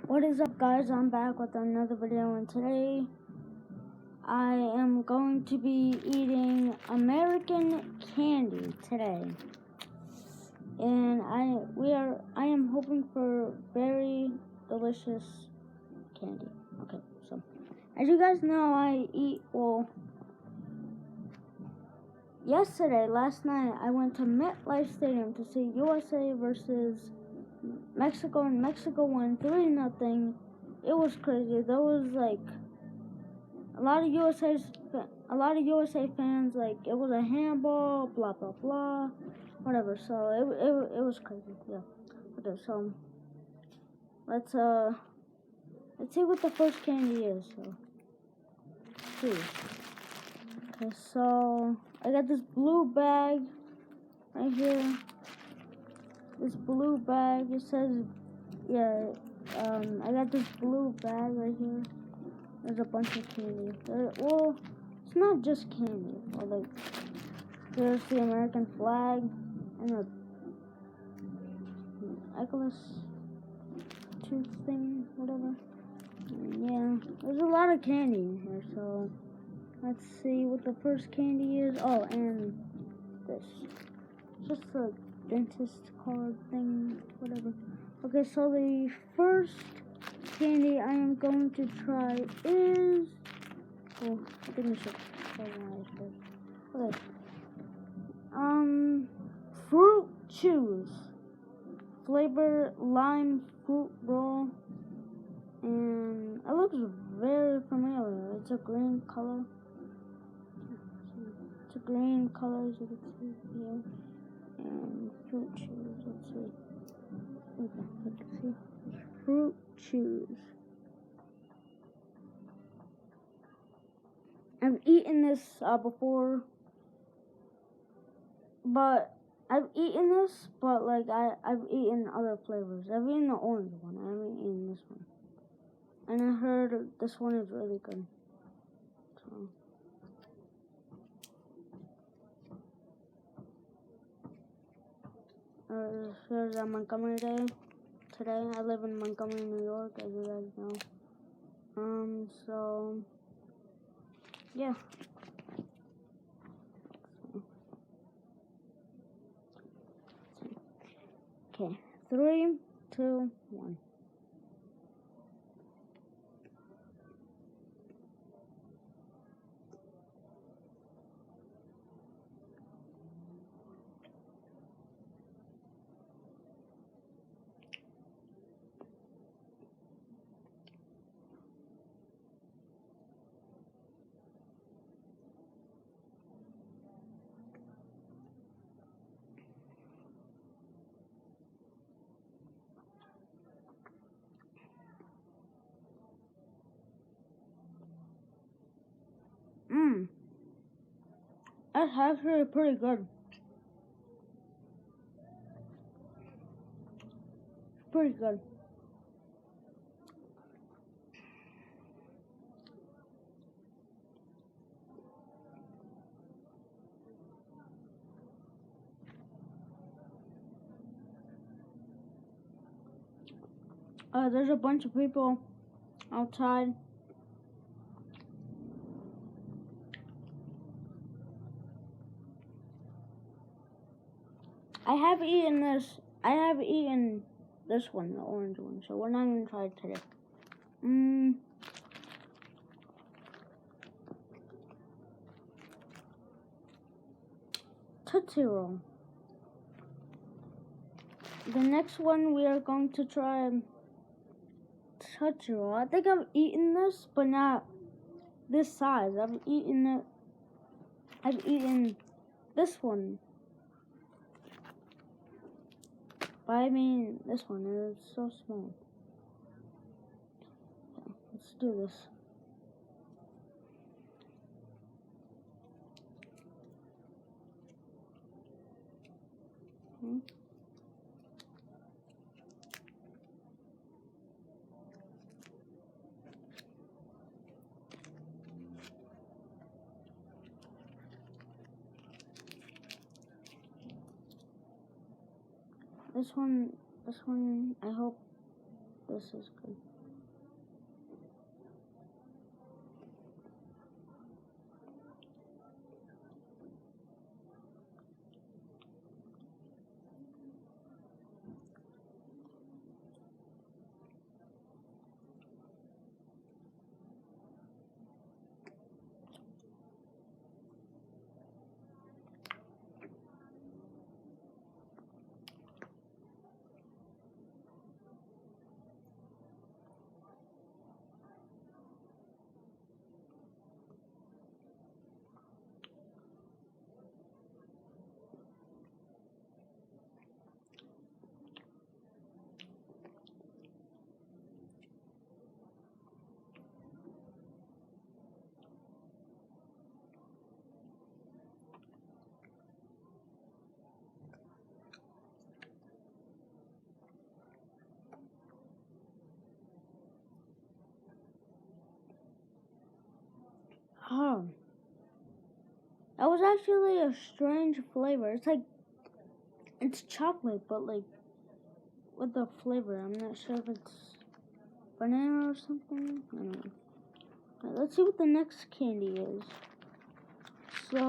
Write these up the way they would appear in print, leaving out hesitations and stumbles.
What is up, guys? I'm back with another video, and today I am going to be eating American candy today. And I am hoping for very delicious candy. Okay, so as you guys know, last night I went to MetLife Stadium to see USA versus Mexico, and Mexico won 3-0. It was crazy. There was like a lot of USA fans, like it was a handball, blah blah blah, whatever. So it was crazy. Yeah. Okay, so let's see what the first candy is. So see. Okay, so I got this blue bag right here. This blue bag. It says, yeah. I got this blue bag right here. There's a bunch of candy. Well, it's not just candy. Well, like, there's the American flag and the necklace tooth thing, whatever. And yeah, there's a lot of candy in here. So let's see what the first candy is. Oh, and this, just a dentist card thing, whatever. Okay, so the first candy I am going to try is, oh, I think I should close my eyes first. Okay. Fruit Chews. Flavor lime fruit roll. And it looks very familiar. It's a green color. It's a green color, as you can see here. And Fruit Chews, let's see. Okay, let's see. Fruit Chews. I've eaten this before, but like I've eaten other flavors. I've eaten the orange one. I haven't eaten this one. And I heard this one is really good. So here's a Montgomery Day. Today I live in Montgomery, New York, as you guys know. So yeah. Okay, 3, 2, 1. That's actually pretty good. Pretty good. There's a bunch of people outside. I have eaten this one, the orange one, so we're not gonna try it today. Tootsie Roll. The next one we are going to try Tootsie Roll. I think I've eaten this, but not this size. I've eaten this one. But I mean this one, it's so small. Okay, let's do this. Okay. This one, I hope this is good. was actually a strange flavor. It's chocolate, but like with the flavor. I'm not sure if it's banana or something. I don't know. Alright, let's see what the next candy is. So,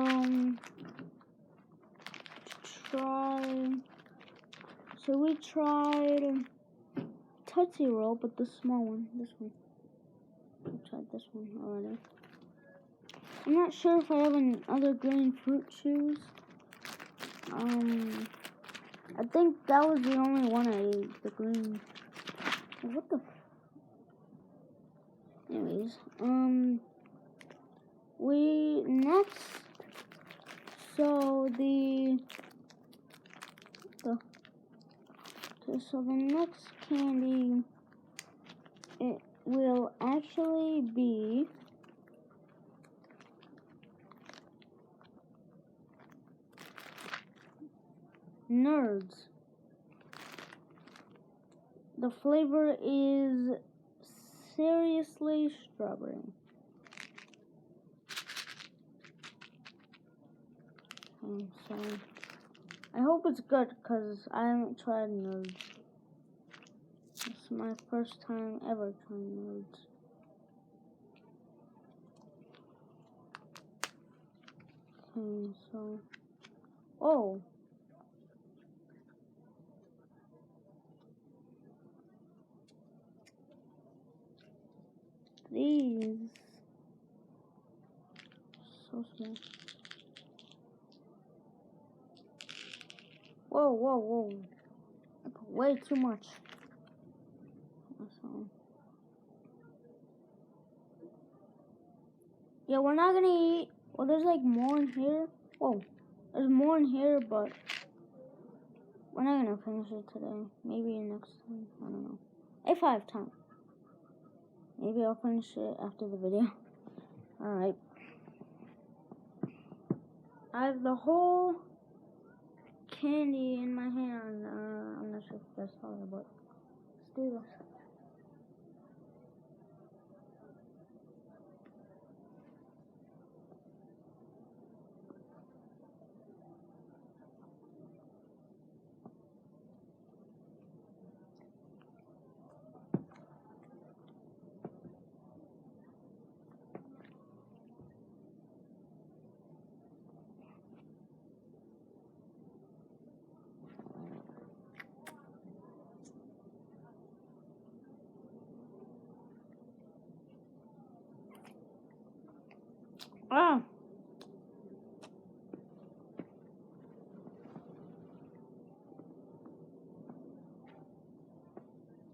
we tried Tootsie Roll, but the small one, this one. We tried this one already. I'm not sure if I have any other green fruit chews. I think that was the only one I ate, the green. What the? Anyways, we next. So so the next candy, it will actually be Nerds. The flavor is seriously strawberry. So I hope it's good because I haven't tried Nerds. It's my first time ever trying Nerds. Okay, so oh. These so small. Whoa. That's way too much. So, yeah, we're not gonna eat. Well, there's like more in here. Whoa, there's more in here, but we're not gonna finish it today. Maybe next time. I don't know. If I have time. Maybe I'll finish it after the video. Alright. I have the whole candy in my hand. I'm not sure if that's all, but let's do this. Ah!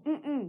Hmm.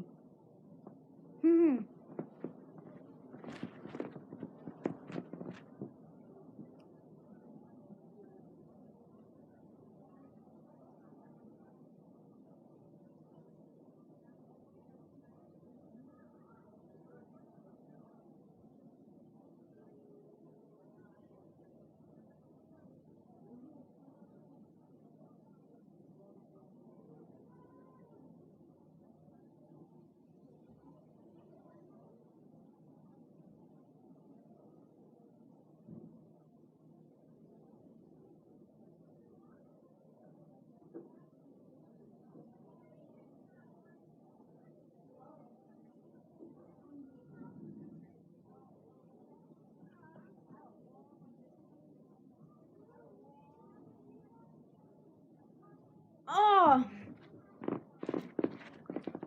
Oh!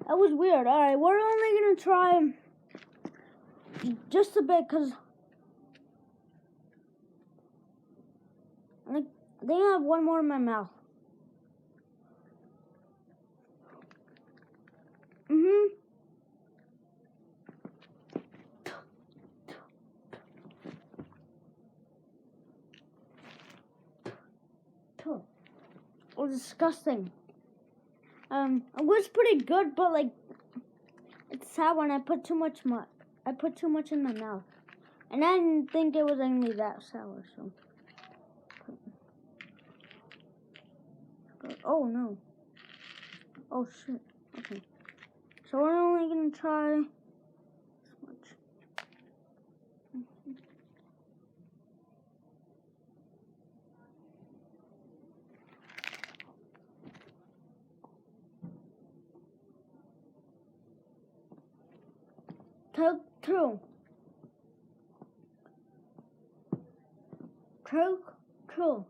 That was weird. Alright, we're only gonna try just a bit because I think I have one more in my mouth. It was disgusting. It was pretty good, but like, it's sad when I put too much in my mouth, and I didn't think it was gonna be that sour. So, but, oh no, oh shit. Okay, so we're only gonna try this much. Coke 2. Coke 2.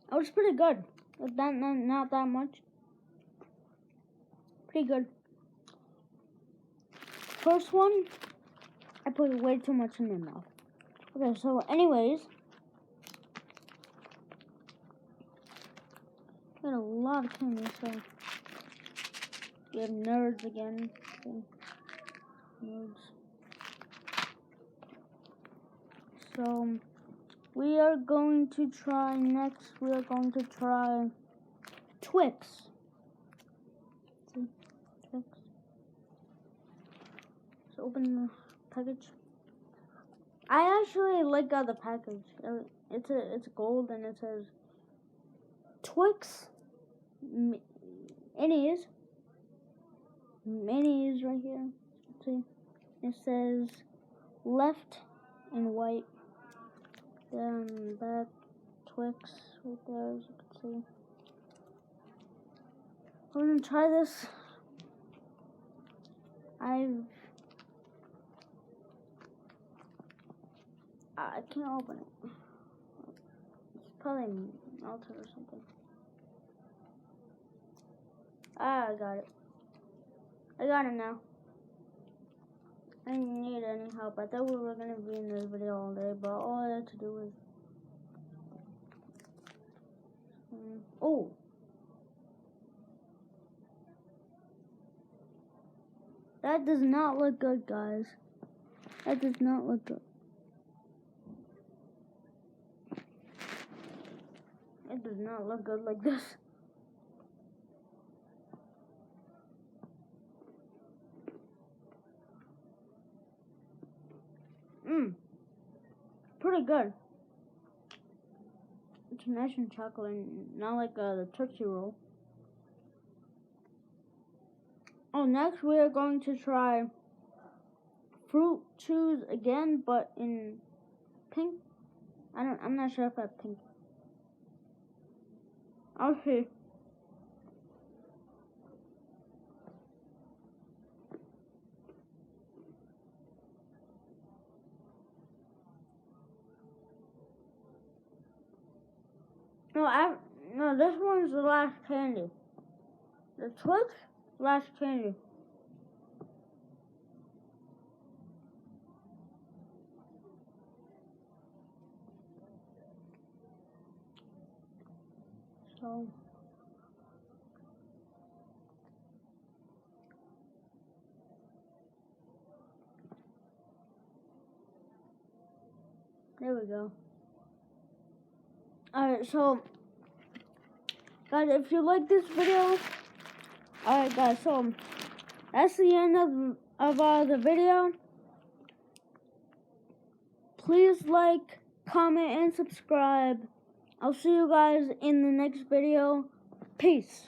It was pretty good. Not that much. Pretty good. First one, I put way too much in my mouth. Okay, so anyways, got a lot of candy, so we have nerds again. Okay. Nerds. So we are going to try next. We are going to try Twix. See, Twix. So open the package. I actually like the package. It's gold and it says Twix Minis right here. See, it says left and white. Then back Twix right there, as you can see. We're gonna try this. I can't open it. It's probably melted or something. I got it. I got it now. I didn't need any help. I thought we were gonna be in this video all day, but all I had to do was oh. That does not look good, guys. That does not look good. It does not look good like this. Pretty good. It's nice and chocolate, not like the Tootsie Roll. Oh, next we are going to try Fruit Chews again, but in pink. I'm not sure if I have pink. I'll see. No, this one's the last candy. The Twix, last candy. So there we go. Alright, so guys, if you like this video, alright guys, so that's the end of the video. Please like, comment, and subscribe. I'll see you guys in the next video. Peace.